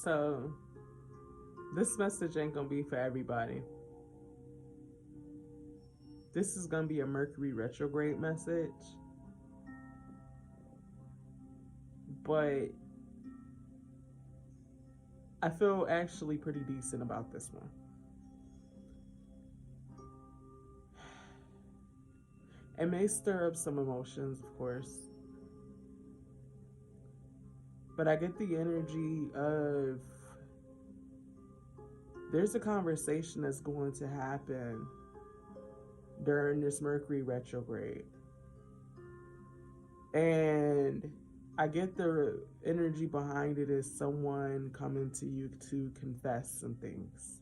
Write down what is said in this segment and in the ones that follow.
So this message ain't gonna be for everybody. This is gonna be a Mercury retrograde message. But I feel actually pretty decent about this one. It may stir up some emotions, of course. But I get the energy of there's a conversation that's going to happen during this Mercury retrograde. And I get the energy behind it as someone coming to you to confess some things.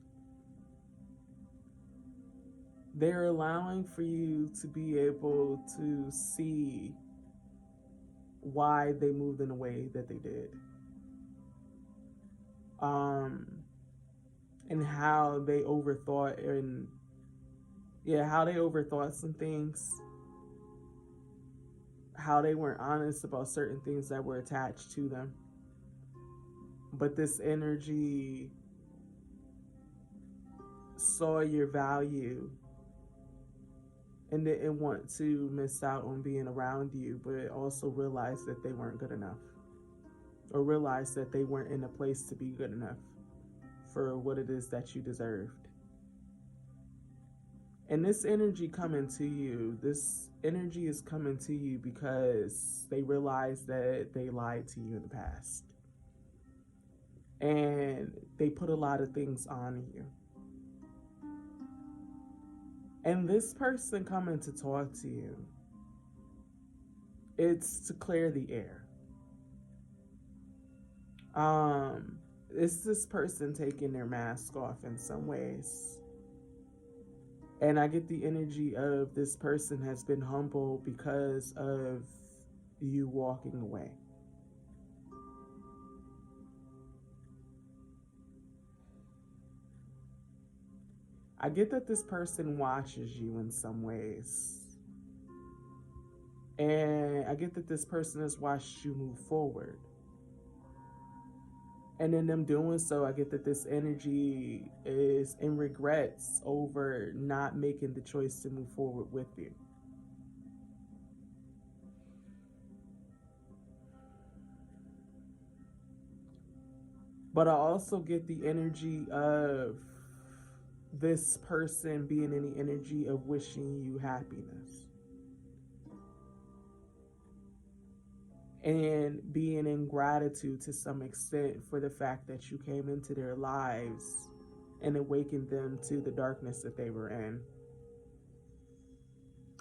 They're allowing for you to be able to see why they moved in the way that they did. And how they overthought how they overthought some things. How they weren't honest about certain things that were attached to them. But this energy saw your value and didn't want to miss out on being around you, but also realized that they weren't good enough, or realized that they weren't in a place to be good enough for what it is that you deserved. And this energy coming to you, this energy is coming to you because they realized that they lied to you in the past. And they put a lot of things on you. And this person coming to talk to you, it's to clear the air. It's this person taking their mask off in some ways. And I get the energy of this person has been humble because of you walking away. I get that this person watches you in some ways. And I get that this person has watched you move forward. And in them doing so, I get that this energy is in regrets over not making the choice to move forward with you. But I also get the energy of this person being in the energy of wishing you happiness. And being in gratitude to some extent for the fact that you came into their lives and awakened them to the darkness that they were in.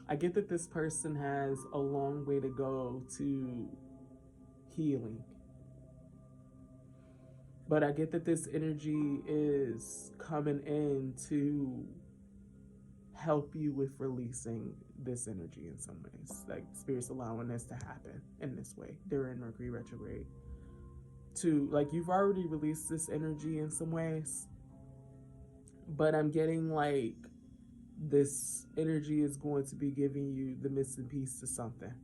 I get that this person has a long way to go to healing. But I get that this energy is coming in to help you with releasing this energy in some ways. Like Spirit's allowing this to happen in this way during Mercury retrograde. To, like, you've already released this energy in some ways, but I'm getting like this energy is going to be giving you the missing piece to something.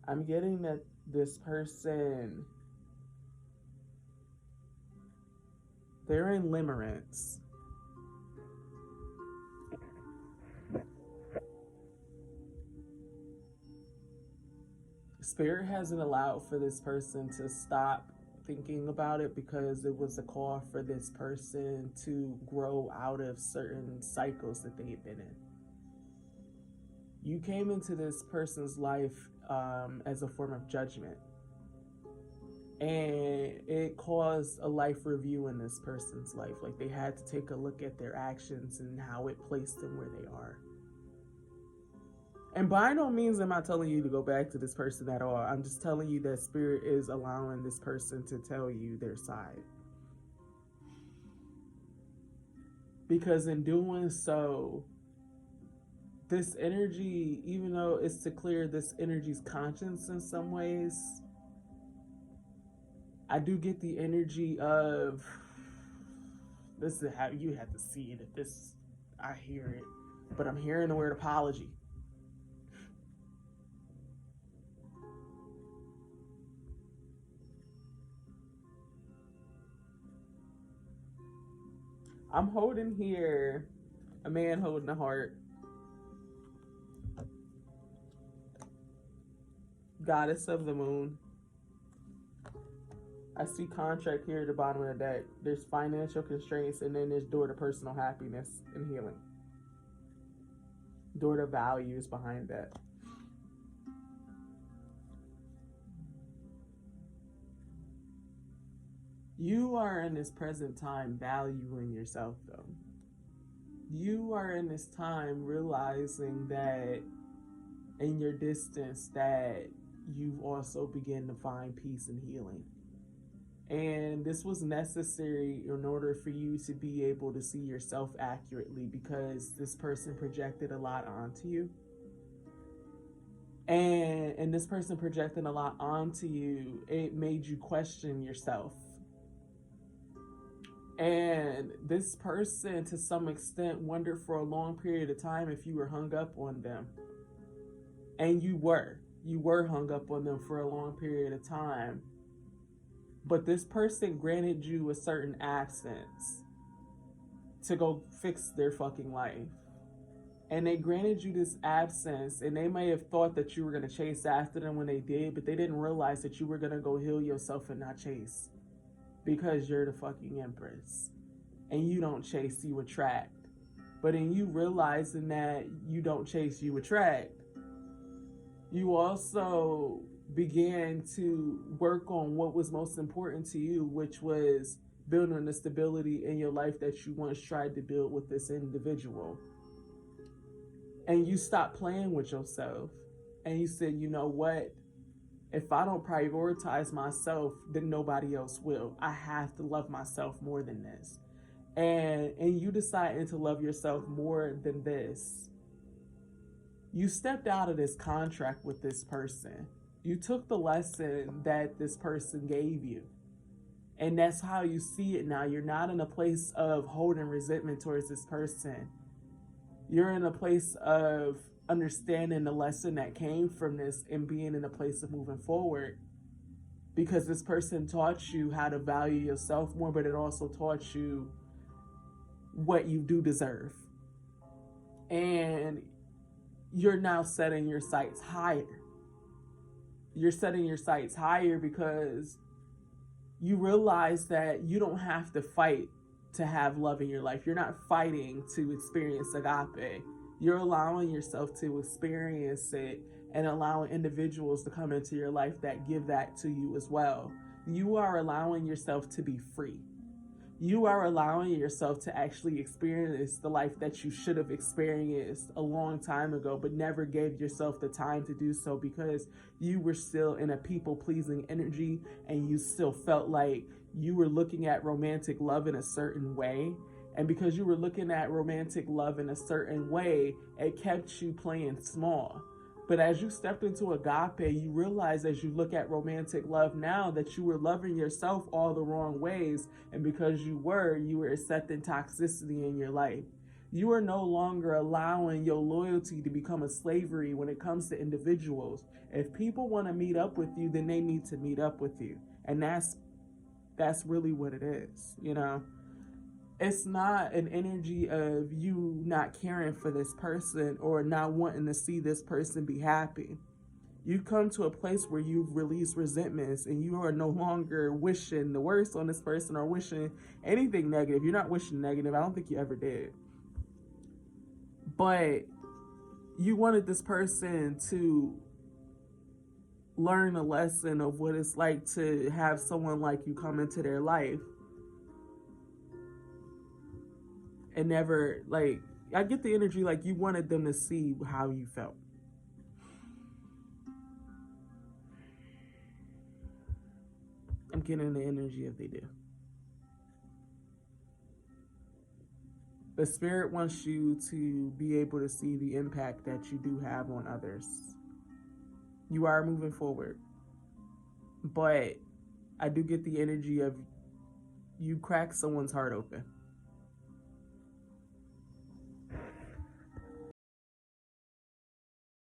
I'm getting that this person, they're in limerence. Spirit hasn't allowed for this person to stop thinking about it because it was a call for this person to grow out of certain cycles that they had been in. You came into this person's life as a form of judgment. And it caused a life review in this person's life. Like they had to take a look at their actions and how it placed them where they are. And by no means am I telling you to go back to this person at all. I'm just telling you that Spirit is allowing this person to tell you their side. Because in doing so, this energy, even though it's to clear this energy's conscience in some ways, I do get the energy of This is how you have to see it. If this, I hear it, but I'm hearing the word apology. I'm holding here a man holding a heart. Goddess of the moon. I see contract here at the bottom of the deck. There's financial constraints, and then there's door to personal happiness and healing. Door to values behind that. You are in this present time valuing yourself, though. You are in this time realizing that in your distance that you've also begun to find peace and healing. And this was necessary in order for you to be able to see yourself accurately, because this person projected a lot onto you. And this person projecting a lot onto you, it made you question yourself. And this person, to some extent, wondered for a long period of time if you were hung up on them. And you were hung up on them for a long period of time. But this person granted you a certain absence to go fix their fucking life. And they granted you this absence, and they may have thought that you were going to chase after them when they did, but they didn't realize that you were going to go heal yourself and not chase. Because you're the fucking empress. And you don't chase, you attract. But in you realizing that you don't chase, you attract, you also began to work on what was most important to you, which was building the stability in your life that you once tried to build with this individual. And you stopped playing with yourself. And you said, you know what? If I don't prioritize myself, then nobody else will. I have to love myself more than this. And you deciding to love yourself more than this. You stepped out of this contract with this person. You took the lesson that this person gave you. And that's how you see it now. You're not in a place of holding resentment towards this person. You're in a place of understanding the lesson that came from this and being in a place of moving forward, because this person taught you how to value yourself more, but it also taught you what you do deserve. And you're now setting your sights higher. You're setting your sights higher because you realize that you don't have to fight to have love in your life. You're not fighting to experience agape. You're allowing yourself to experience it and allowing individuals to come into your life that give that to you as well. You are allowing yourself to be free. You are allowing yourself to actually experience the life that you should have experienced a long time ago, but never gave yourself the time to do so because you were still in a people-pleasing energy, and you still felt like you were looking at romantic love in a certain way. And because you were looking at romantic love in a certain way, it kept you playing small. But as you stepped into agape, you realize as you look at romantic love now that you were loving yourself all the wrong ways. And because you were accepting toxicity in your life. You are no longer allowing your loyalty to become a slavery when it comes to individuals. If people want to meet up with you, then they need to meet up with you. And that's really what it is, you know? It's not an energy of you not caring for this person or not wanting to see this person be happy. You come to a place where you've released resentments and you are no longer wishing the worst on this person or wishing anything negative. You're not wishing negative. I don't think you ever did. But you wanted this person to learn a lesson of what it's like to have someone like you come into their life. And never, like, I get the energy like you wanted them to see how you felt. I'm getting the energy of they do. The spirit wants you to be able to see the impact that you do have on others. You are moving forward. But I do get the energy of you crack someone's heart open.